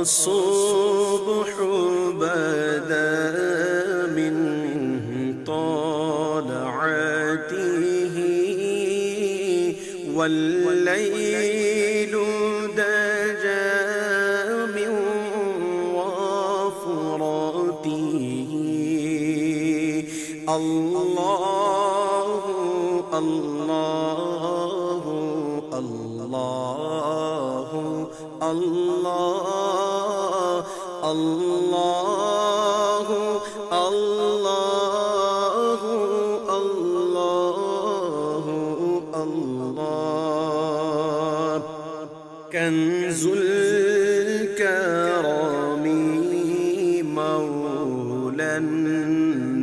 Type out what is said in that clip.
الصبح بدا من طلعته والليل دجى من وفرته الله الله الله الله الله الله الله الله كنز الكرم مولى النعم